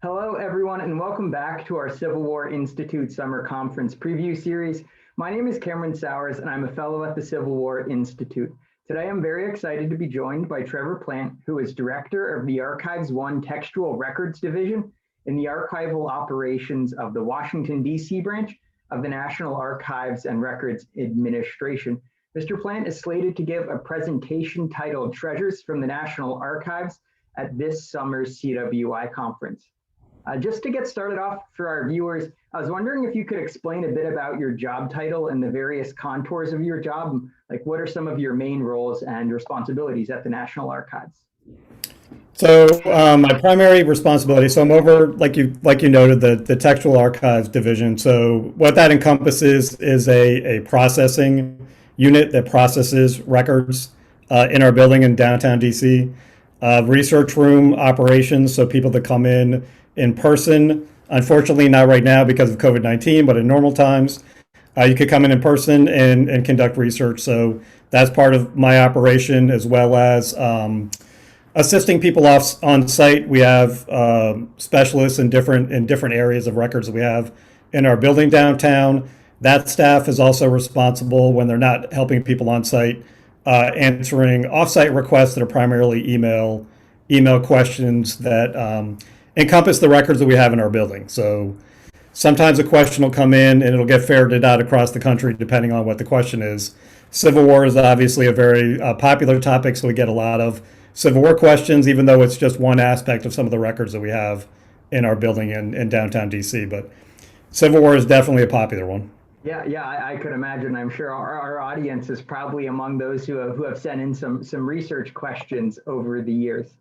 Hello, everyone, and welcome back to our Civil War Institute Summer Conference Preview Series. My name is Cameron Sowers, and I'm a fellow at the Civil War Institute. Today, I'm very excited to be joined by Trevor Plant, who is Director of the Archives I Textual Records Division in the Archival Operations of the Washington, D.C. branch of the National Archives and Records Administration. Mr. Plant is slated to give a presentation titled Treasures from the National Archives at this summer's CWI conference. Just to get started off for our viewers, I was wondering if you could explain a bit about your job title and the various contours of your job. Like, what are some of your main roles and responsibilities at the National Archives? So my primary responsibility, so I'm over, like you noted, the textual archives division. So what that encompasses is a processing unit that processes records in our building in downtown DC. Research room operations, so people that come in person. Unfortunately, not right now because of COVID-19, but in normal times, you could come in person and conduct research. So that's part of my operation, as well as assisting people off on site. We have specialists in different areas of records that we have in our building downtown. That staff is also responsible when they're not helping people on site, answering offsite requests that are primarily email questions that encompass the records that we have in our building. So sometimes a question will come in and it'll get ferreted out across the country depending on what the question is. Civil War is obviously a very popular topic, so we get a lot of Civil War questions, even though it's just one aspect of some of the records that we have in our building in downtown DC. But Civil War is definitely a popular one. Yeah, I could imagine. I'm sure our audience is probably among those who have sent in some research questions over the years.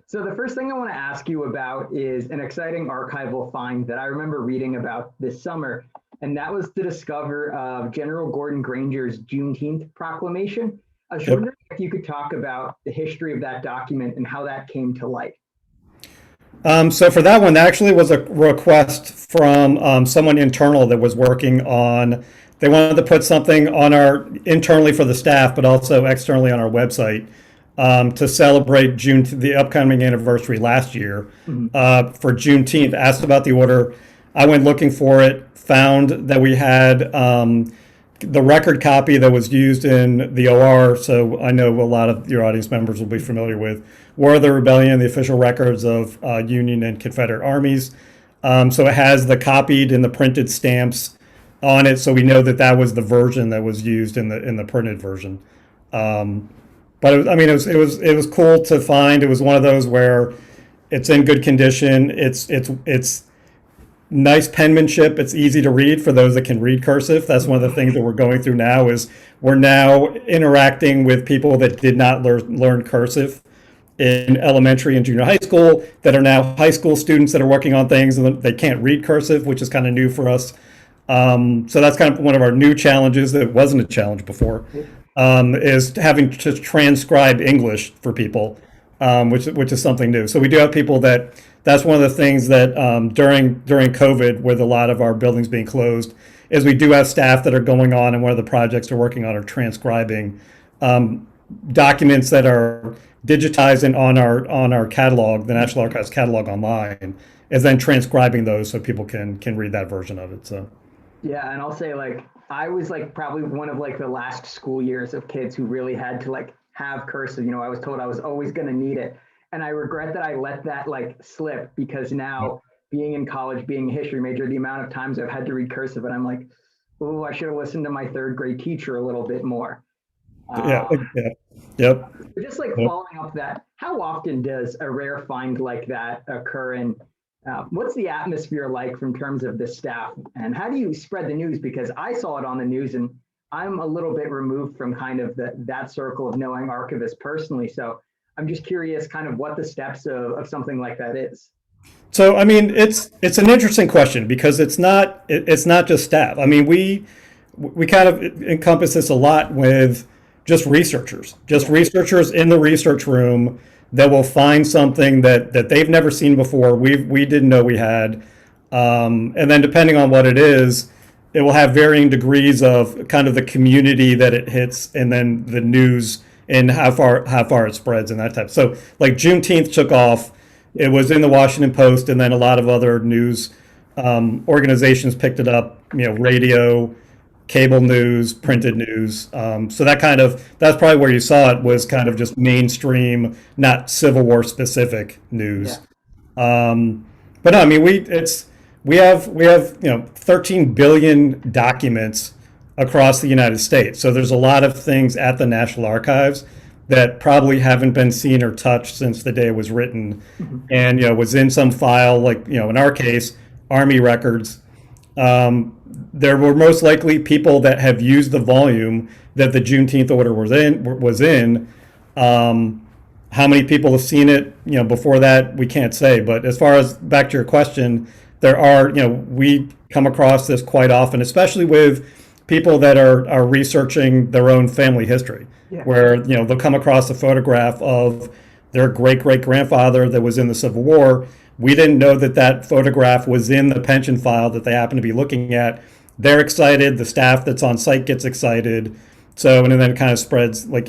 So the first thing I want to ask you about is an exciting archival find that I remember reading about this summer, and that was the discovery of General Gordon Granger's Juneteenth Proclamation. I was Yep. wondering if you could talk about the history of that document and how that came to light. So for that one, that actually was a request from someone internal that was working on. They wanted to put something on our internally for the staff, but also externally on our website to celebrate the upcoming anniversary last year for Juneteenth. Asked about the order. I went looking for it, found that we had the record copy that was used in the OR. So I know a lot of your audience members will be familiar with War of the Rebellion, the official records of Union and Confederate armies. So it has the copied and the printed stamps on it, so we know that that was the version that was used in the printed version. But it was cool to find. It was one of those where it's in good condition. It's nice penmanship. It's easy to read for those that can read cursive. That's one of the things that we're going through now is we're now interacting with people that did not learn cursive in elementary and junior high school that are now high school students that are working on things and they can't read cursive, which is kind of new for us. So that's kind of one of our new challenges that wasn't a challenge before, is having to transcribe English for people, which is something new. So we do have people that's one of the things that during COVID, with a lot of our buildings being closed, is we do have staff that are going on, and one of the projects they're working on are transcribing documents that are digitized and on our catalog, the National Archives catalog online, is then transcribing those so people can read that version of it. So Yeah, and I'll say I was probably one of the last school years of kids who really had to have cursive. I was told I was always going to need it. And I regret that I let that slip, because now being in college, being a history major, the amount of times I've had to read cursive, and I'm like, oh, I should have listened to my third grade teacher a little bit more. yeah, Um, yeah, yep. but just Yep. following up that, how often does a rare find like that occur? And what's the atmosphere like from terms of the staff? And how do you spread the news? Because I saw it on the news, and I'm a little bit removed from kind of that circle of knowing archivists personally. So I'm just curious kind of what the steps of something like that is. So I mean, it's an interesting question because it's not just staff. I mean, we kind of encompass this a lot with just researchers in the research room that will find something that they've never seen before. We didn't know we had, and then depending on what it is, it will have varying degrees of kind of the community that it hits, and then the news and how far it spreads and that type. So like Juneteenth took off It was in the Washington Post, and then a lot of other news organizations picked it up. Radio, cable news, printed news. So that's probably where you saw it, was kind of just mainstream, not Civil War specific Yeah. news. But no, I mean, we have 13 billion documents across the United States. So there's a lot of things at the National Archives that probably haven't been seen or touched since the day it was written, and was in some file, like in our case, Army records. There were most likely people that have used the volume that the Juneteenth order was in. How many people have seen it, before that, we can't say. But as far as back to your question, there are, we come across this quite often, especially with people that are researching their own family history, Yeah. where, they'll come across a photograph of their great great grandfather that was in the Civil War. We didn't know that that photograph was in the pension file that they happen to be looking at. They're excited. The staff that's on site gets excited. So, and then it kind of spreads like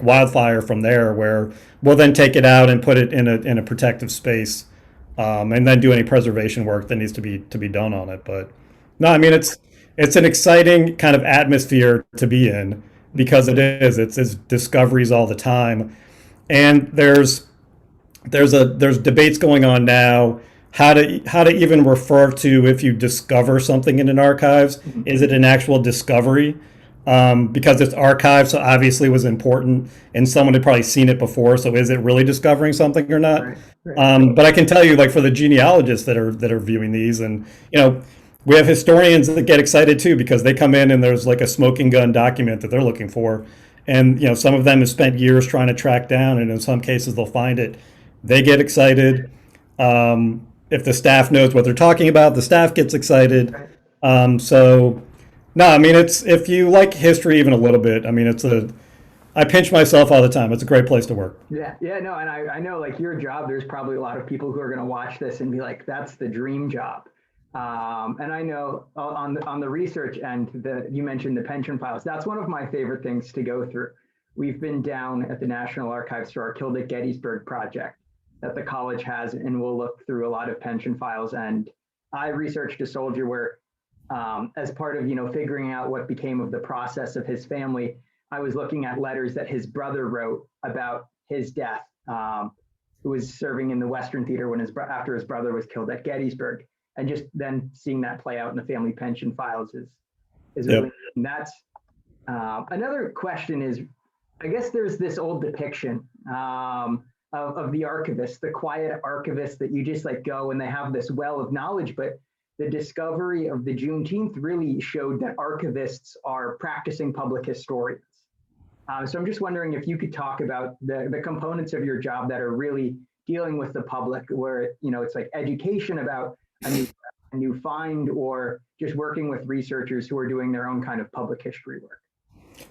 wildfire from there, where we'll then take it out and put it in a protective space, and then do any preservation work that needs to be done on it. But no, I mean, it's an exciting kind of atmosphere to be in, because it's discoveries all the time, and there's debates going on now how to even refer to, if you discover something in an archives, is it an actual discovery? Because it's archived, so obviously it was important, and someone had probably seen it before. So is it really discovering something or not? Right. Right. But I can tell you, like, for the genealogists that are viewing these, and we have historians that get excited too, because they come in and there's like a smoking gun document that they're looking for, and some of them have spent years trying to track down, and in some cases they'll find it. They get excited. If the staff knows what they're talking about, the staff gets excited. So no, I mean, it's, if you like history even a little bit, I mean, I pinch myself all the time. It's a great place to work. Yeah, yeah, no, and I know, like, your job, there's probably a lot of people who are going to watch this and be like, that's the dream job. And I know on the research end, you mentioned the pension files. That's one of my favorite things to go through. We've been down at the National Archives for our Killed at Gettysburg project that the college has, and we'll look through a lot of pension files. And I researched a soldier where, as part of figuring out what became of the process of his family, I was looking at letters that his brother wrote about his death, who was serving in the Western Theater after his brother was killed at Gettysburg, and just then seeing that play out in the family pension files is Yep. really. And that's another question is, I guess there's this old depiction of the archivist, the quiet archivist that you just like go and they have this well of knowledge, but the discovery of the Juneteenth really showed that archivists are practicing public historians. So I'm just wondering if you could talk about the components of your job that are really dealing with the public, where it's like education about a new find, or just working with researchers who are doing their own kind of public history work.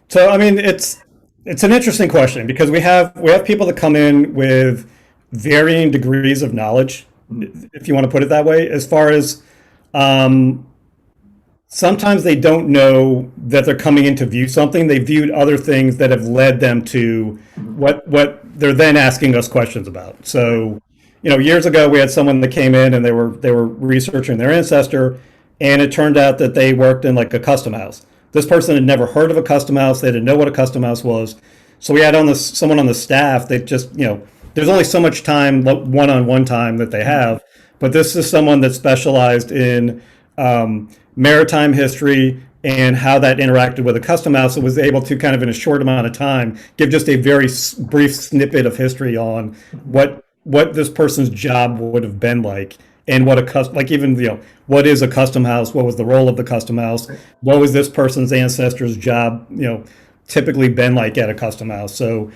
So I mean, it's an interesting question, because we have people that come in with varying degrees of knowledge, if you want to put it that way. As far as sometimes they don't know that they're coming in to view something. They viewed other things that have led them to what they're then asking us questions about. So, years ago we had someone that came in and they were researching their ancestor, and it turned out that they worked in like a custom house. This person had never heard of a custom house. They didn't know what a custom house was. So we had someone on the staff that just, there's only so much time, one-on-one time that they have. But this is someone that specialized in maritime history and how that interacted with a custom house, and was able to kind of, in a short amount of time, give just a very brief snippet of history on what this person's job would have been like, and what what is a custom house, what was the role of the custom house, what was this person's ancestor's job typically been like at a custom house. So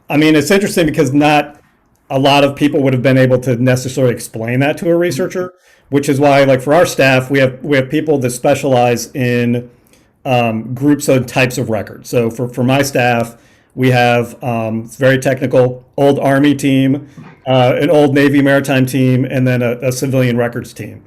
I mean, it's interesting because not a lot of people would have been able to necessarily explain that to a researcher, which is why, like, for our staff, we have people that specialize in groups and types of records. So for my staff, we have it's very technical, old Army team, an old Navy maritime team, and then a civilian records team.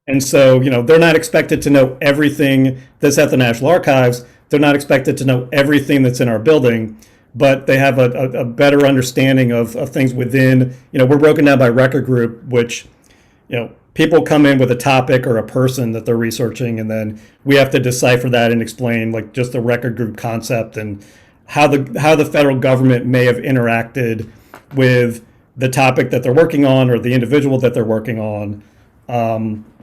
And so, they're not expected to know everything that's at the National Archives. They're not expected to know everything that's in our building. but they have a better understanding of things within, we're broken down by record group, which, people come in with a topic or a person that they're researching, and then we have to decipher that and explain like just the record group concept and how the federal government may have interacted with the topic that they're working on or the individual that they're working on.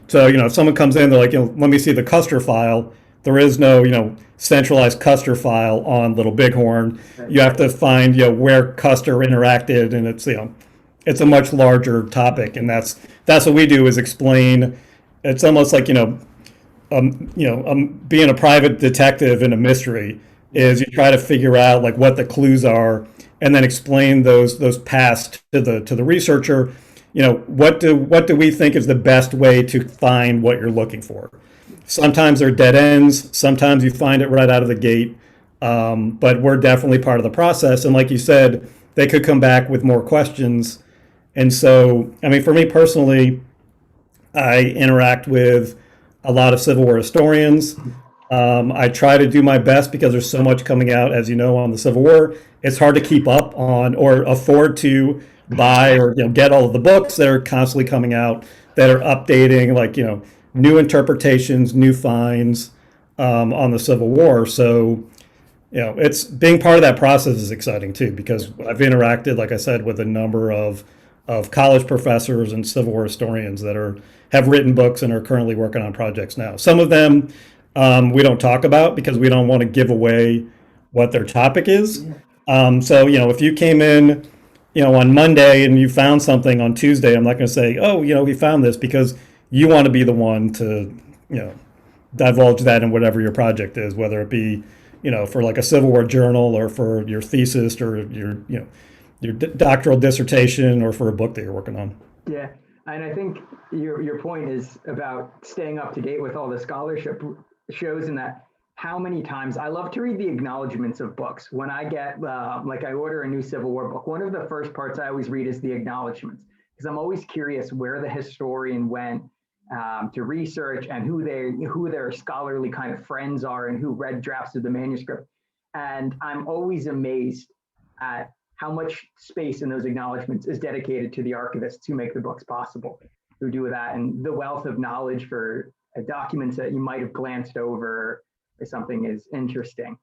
So, if someone comes in, they're like, let me see the Custer file. There is no, centralized Custer file on Little Bighorn. You have to find, where Custer interacted, and it's a much larger topic, and that's what we do is explain. It's almost like, being a private detective in a mystery is you try to figure out like what the clues are, and then explain those paths to the researcher. What do we think is the best way to find what you're looking for? Sometimes they're dead ends. Sometimes you find it right out of the gate. But we're definitely part of the process. And like you said, they could come back with more questions. And so, for me personally, I interact with a lot of Civil War historians. I try to do my best because there's so much coming out, as you know, on the Civil War. It's hard to keep up on or afford to buy or get all of the books that are constantly coming out that are updating, like new interpretations, new finds on the Civil War. So it's being part of that process is exciting too, because I've interacted, like I said, with a number of college professors and Civil War historians that have written books and are currently working on projects now. Some of them we don't talk about because we don't want to give away what their topic is. So if you came in on Monday and you found something on Tuesday, I'm not going to say, oh, we found this, because you want to be the one to, divulge that in whatever your project is, whether it be, for like a Civil War journal or for your thesis or your doctoral dissertation or for a book that you're working on. Yeah. And I think your point is about staying up to date with all the scholarship shows, in that how many times I love to read the acknowledgements of books. When I get, I order a new Civil War book, one of the first parts I always read is the acknowledgements, because I'm always curious where the historian went to research and who their scholarly kind of friends are and who read drafts of the manuscript. And I'm always amazed at how much space in those acknowledgements is dedicated to the archivists who make the books possible, who do that, and the wealth of knowledge for documents that you might have glanced over or something is interesting.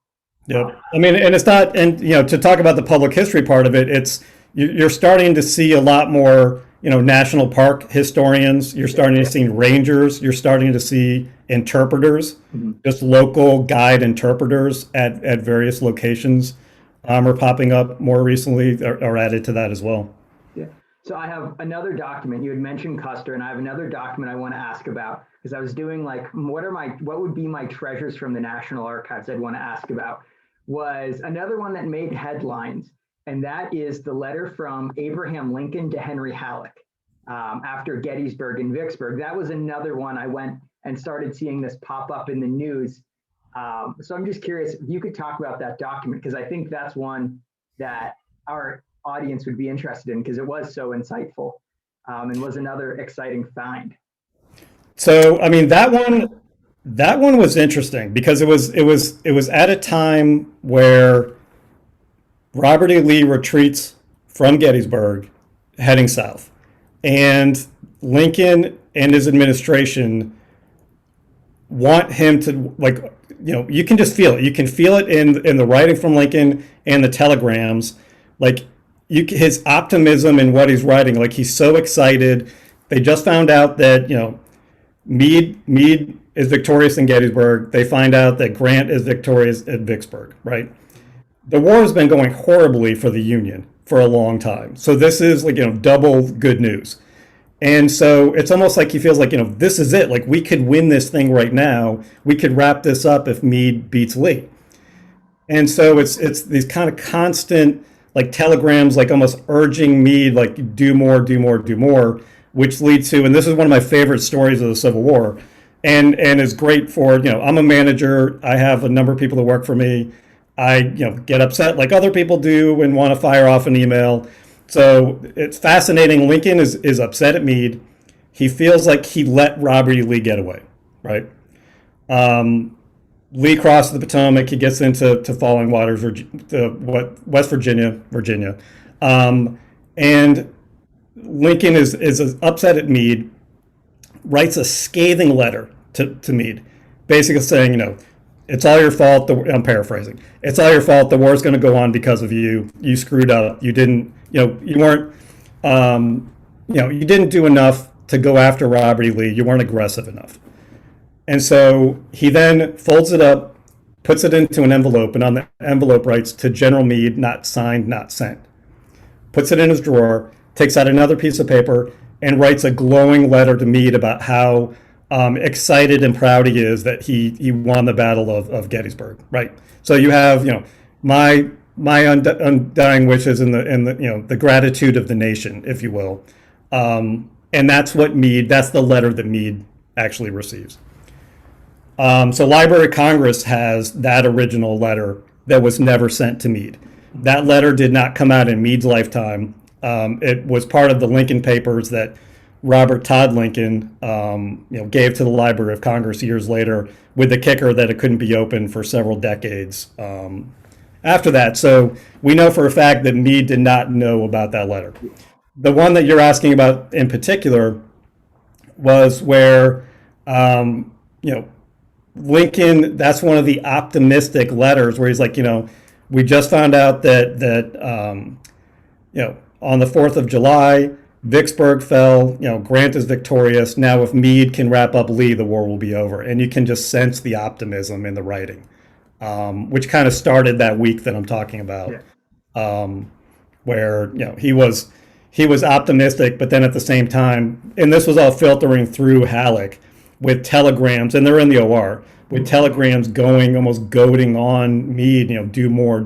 Yeah, and it's not, and to talk about the public history part of it, it's you're starting to see a lot more, national park historians. You're starting to see rangers. You're starting to see interpreters, just local guide interpreters at various locations are popping up more recently, or added to that as well. Yeah. So I have another document. You had mentioned Custer, and I have another document I want to ask about, because I was doing what would be my treasures from the National Archives I'd want to ask about, was another one that made headlines. And that is the letter from Abraham Lincoln to Henry Halleck after Gettysburg and Vicksburg. That was another one I went and started seeing this pop up in the news. So I'm just curious if you could talk about that document, because I think that's one that our audience would be interested in, because it was so insightful and was another exciting find. So, that one was interesting because it was at a time where Robert E. Lee retreats from Gettysburg, heading south, and Lincoln and his administration want him to, you can just feel it. You can feel it in the writing from Lincoln and the telegrams, his optimism in what he's writing. Like, he's so excited. They just found out that Meade is victorious in Gettysburg. They find out that Grant is victorious at Vicksburg, right? The war has been going horribly for the Union for a long time. So this is double good news. And so it's almost like he feels like, this is it. Like, we could win this thing right now. We could wrap this up if Meade beats Lee. And so it's these kind of constant telegrams, almost urging Meade, do more, do more, do more, which leads to, and this is one of my favorite stories of the Civil War, and is great for, I'm a manager. I have a number of people that work for me. I get upset like other people do and want to fire off an email. So it's fascinating. Lincoln is upset at Meade. He feels like he let Robert E. Lee get away, right? Lee crosses the Potomac. He gets into falling waters, West Virginia, and Lincoln is upset at Meade, writes a scathing letter to Meade, basically saying, it's all your fault. I'm paraphrasing. It's all your fault. The war's going to go on because of you. You screwed up. You didn't, you weren't, you didn't do enough to go after Robert E. Lee. You weren't aggressive enough. And so he then folds it up, puts it into an envelope, and on the envelope writes, to General Meade, not signed, not sent. Puts it in his drawer, takes out another piece of paper, and writes a glowing letter to Meade about how excited and proud he is that he won the Battle of Gettysburg. Right. So you have my undying wishes and the gratitude of the nation, if you will, and that's the letter that Meade actually receives. So Library of Congress has that original letter that was never sent to Meade. That letter did not come out in Meade's lifetime. It was part of the Lincoln Papers that Robert Todd Lincoln gave to the Library of Congress years later, with the kicker that it couldn't be opened for several decades after that. So we know for a fact that Meade did not know about that letter. The one that you're asking about in particular was where Lincoln, that's one of the optimistic letters where he's like, we just found out that on the 4th of July, Vicksburg fell, Grant is victorious. Now, if Meade can wrap up Lee, the war will be over. And you can just sense the optimism in the writing, which kind of started that week that I'm talking about, where, he was optimistic, but then at the same time, and this was all filtering through Halleck with telegrams, and they're in the OR, with telegrams going, almost goading on Meade, do more,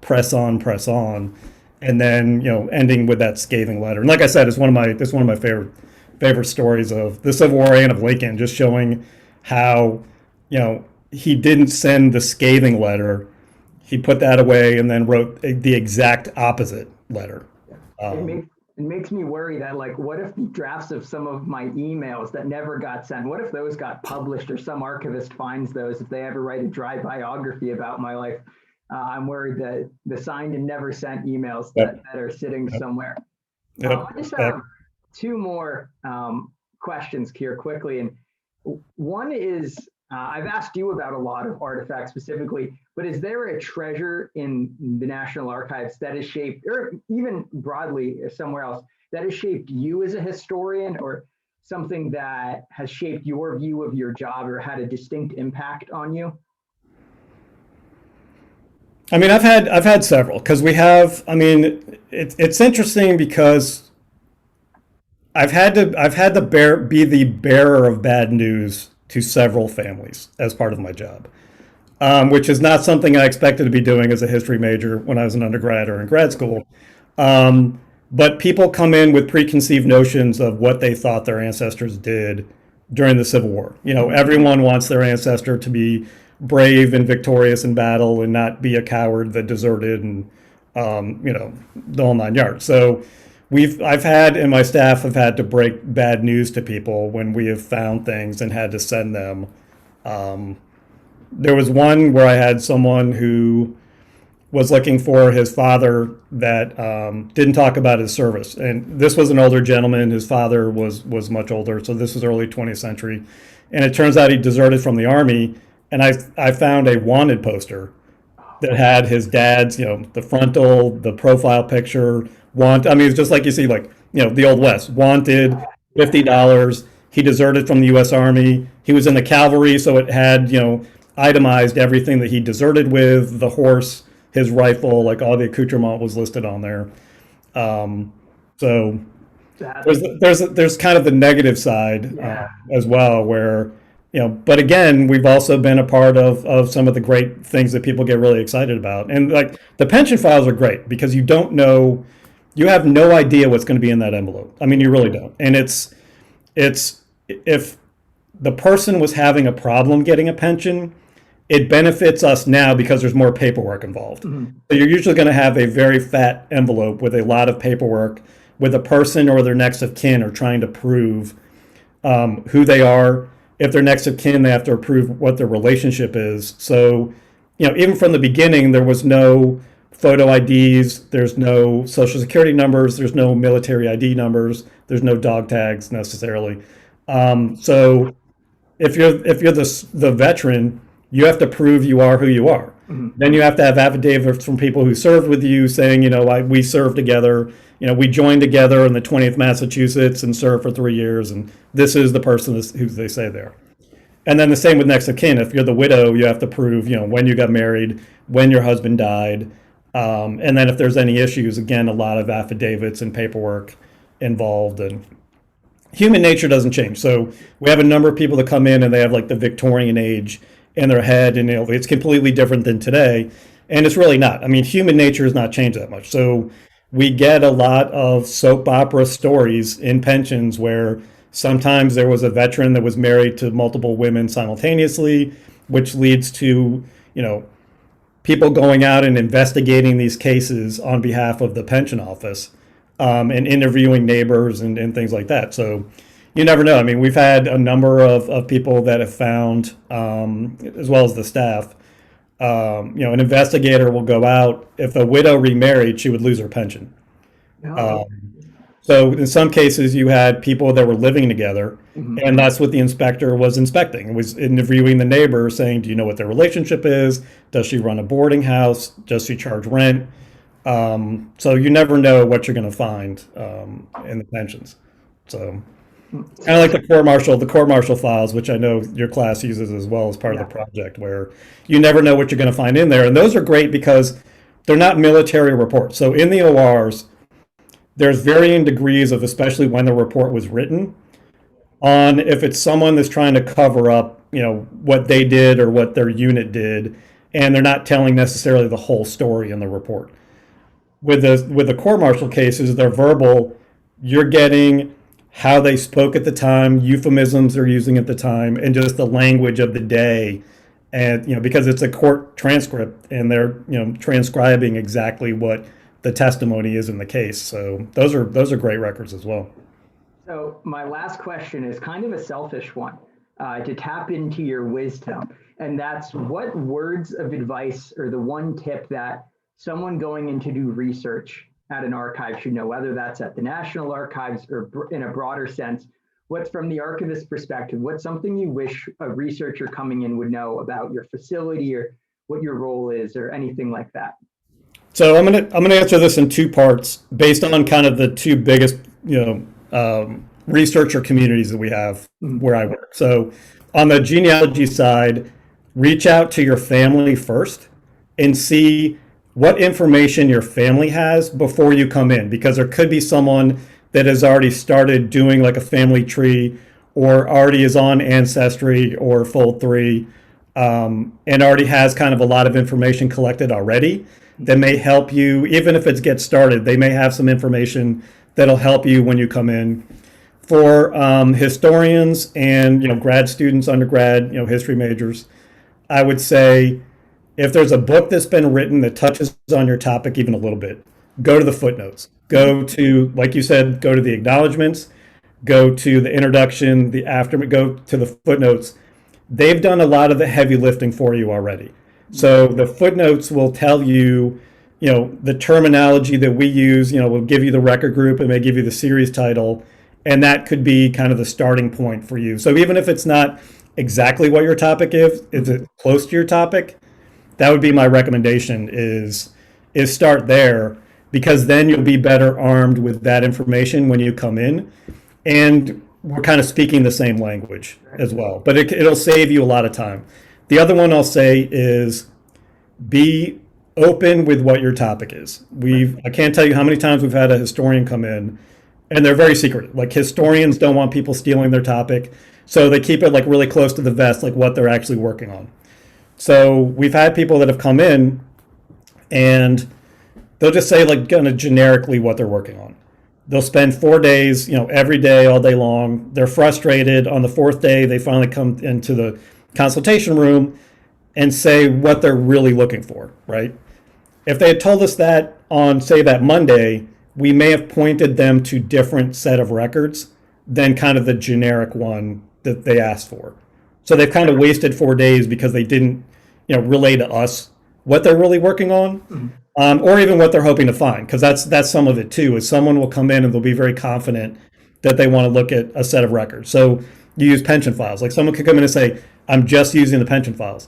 press on. And then, ending with that scathing letter. And like I said, it's one of my favorite stories of the Civil War and of Lincoln, just showing how, he didn't send the scathing letter. He put that away and then wrote the exact opposite letter. It makes me worry that, what if the drafts of some of my emails that never got sent, what if those got published or some archivist finds those, if they ever write a dry biography about my life? I'm worried that the signed and never sent emails that are sitting somewhere. I just have two more questions here quickly. And one is, I've asked you about a lot of artifacts specifically, but is there a treasure in the National Archives that has shaped, or even broadly somewhere else, that has shaped you as a historian, or something that has shaped your view of your job or had a distinct impact on you? I mean, I've had several, because it's interesting because I've had to be the bearer of bad news to several families as part of my job, which is not something I expected to be doing as a history major when I was an undergrad or in grad school. But people come in with preconceived notions of what they thought their ancestors did during the Civil War. Everyone wants their ancestor to be brave and victorious in battle and not be a coward that deserted and the whole nine yards. So I've had, and my staff have had to break bad news to people when we have found things and had to send them. There was one where I had someone who was looking for his father that didn't talk about his service, and this was an older gentleman. His father was much older, so this was early 20th century, and it turns out he deserted from the Army. And I found a wanted poster that had his dad's, the frontal, the profile picture. It's just like you see, the Old West. Wanted, $50. He deserted from the U.S. Army. He was in the cavalry, so it had, itemized everything that he deserted with, the horse, his rifle, all the accoutrement was listed on there. So there's kind of the negative side as well, where but again, we've also been a part of some of the great things that people get really excited about. And the pension files are great because you have no idea what's going to be in that envelope. I mean, you really don't. And it's if the person was having a problem getting a pension, it benefits us now because there's more paperwork involved. Mm-hmm. So you're usually going to have a very fat envelope with a lot of paperwork, with a person or their next of kin are trying to prove who they are, If they're next of kin, they have to approve what their relationship is. So, even from the beginning, there was no photo IDs, there's no social security numbers, there's no military ID numbers, there's no dog tags necessarily. So if you're the veteran, you have to prove you are who you are. Then you have to have affidavits from people who served with you saying, we served together. We joined together in the 20th Massachusetts and served for 3 years, and this is the person who they say they are. And then the same with next of kin. If you're the widow, you have to prove, when you got married, when your husband died, and then if there's any issues, again, a lot of affidavits and paperwork involved. And human nature doesn't change. So we have a number of people that come in and they have like the Victorian age in their head, and it's completely different than today, and it's really not. I mean, human nature has not changed that much. So we get a lot of soap opera stories in pensions where sometimes there was a veteran that was married to multiple women simultaneously, which leads to people going out and investigating these cases on behalf of the pension office, and interviewing neighbors and things like that. So you never know. I mean, we've had a number of people that have found, as well as the staff, an investigator will go out. If a widow remarried, she would lose her pension. No. So in some cases, you had people that were living together, and that's what the inspector was inspecting. It was interviewing the neighbor, saying, do you know what their relationship is? Does she run a boarding house? Does she charge rent? So you never know what you're going to find in the pensions. So kind of like the court martial files, which I know your class uses as well as part of the project, where you never know what you're going to find in there. And those are great because they're not military reports. So in the ORs, there's varying degrees of, especially when the report was written, on if it's someone that's trying to cover up, what they did or what their unit did, and they're not telling necessarily the whole story in the report. With the court martial cases, they're verbal. You're getting how they spoke at the time, euphemisms they're using at the time, and just the language of the day. And because it's a court transcript, and they're transcribing exactly what the testimony is in the case. So those are great records as well. So my last question is kind of a selfish one, to tap into your wisdom, and that's what words of advice or the one tip that someone going in to do research at an archive should know, whether that's at the National Archives or in a broader sense. What's, from the archivist perspective, what's something you wish a researcher coming in would know about your facility, or what your role is, or anything like that? So I'm gonna answer this in two parts based on kind of the two biggest researcher communities that we have where I work. So on the genealogy side, reach out to your family first and see what information your family has before you come in, because there could be someone that has already started doing like a family tree, or already is on Ancestry or Fold3, and already has kind of a lot of information collected already that may help you. Even if it gets started, they may have some information that'll help you when you come in. For historians and grad students, undergrad, history majors, I would say if there's a book that's been written that touches on your topic even a little bit, go to the footnotes. Go to, like you said, go to the acknowledgements, go to the introduction, the after, go to the footnotes. They've done a lot of the heavy lifting for you already. So the footnotes will tell you, the terminology that we use, will give you the record group, it may give you the series title, and that could be kind of the starting point for you. So even if it's not exactly what your topic is it close to your topic, that would be my recommendation is start there, because then you'll be better armed with that information when you come in. And we're kind of speaking the same language as well, but it'll save you a lot of time. The other one I'll say is be open with what your topic is. I can't tell you how many times we've had a historian come in and they're very secretive. Like, historians don't want people stealing their topic, so they keep it like really close to the vest, like what they're actually working on. So we've had people that have come in and they'll just say like kind of generically what they're working on. They'll spend 4 days, every day, all day long. They're frustrated. On the fourth day, they finally come into the consultation room and say what they're really looking for, right? If they had told us that on, say, that Monday, we may have pointed them to different set of records than kind of the generic one that they asked for. So they've kind of wasted 4 days because they didn't, relay to us what they're really working on, or even what they're hoping to find. Because that's some of it too. Is someone will come in and they'll be very confident that they want to look at a set of records. So you use pension files. Like someone could come in and say, "I'm just using the pension files."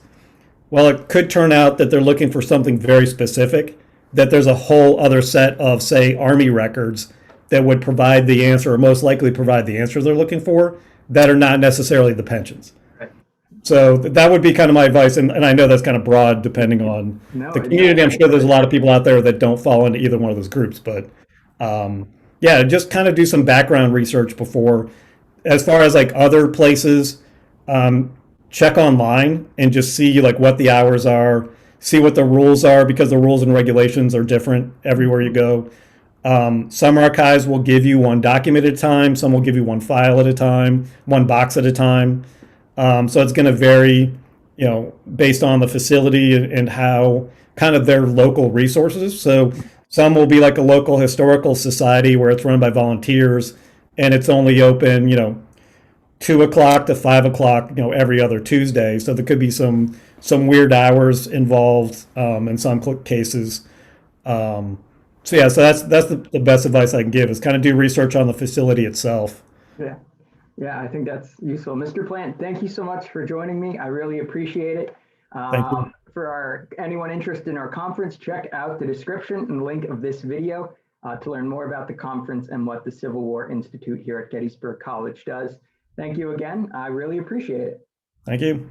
Well, it could turn out that they're looking for something very specific. That there's a whole other set of, say, Army records that would provide the answer, or most likely provide the answer they're looking for, that are not necessarily the pensions. Right. So that would be kind of my advice, and I know that's kind of broad depending on the community. I'm sure there's a lot of people out there that don't fall into either one of those groups, but yeah, just kind of do some background research before. As far as like other places, check online and just see like what the hours are, see what the rules are, because the rules and regulations are different everywhere you go. Some archives will give you one document at a time. Some will give you one file at a time, one box at a time. So it's going to vary, based on the facility and how kind of their local resources. So some will be like a local historical society where it's run by volunteers and it's only open, 2 o'clock to 5 o'clock, every other Tuesday. So there could be some weird hours involved in some cases. So yeah, so that's the best advice I can give is kind of do research on the facility itself. Yeah. Yeah, I think that's useful. Mr. Plant, thank you so much for joining me. I really appreciate it. Thank you. For anyone interested in our conference, check out the description and link of this video to learn more about the conference and what the Civil War Institute here at Gettysburg College does. Thank you again. I really appreciate it. Thank you.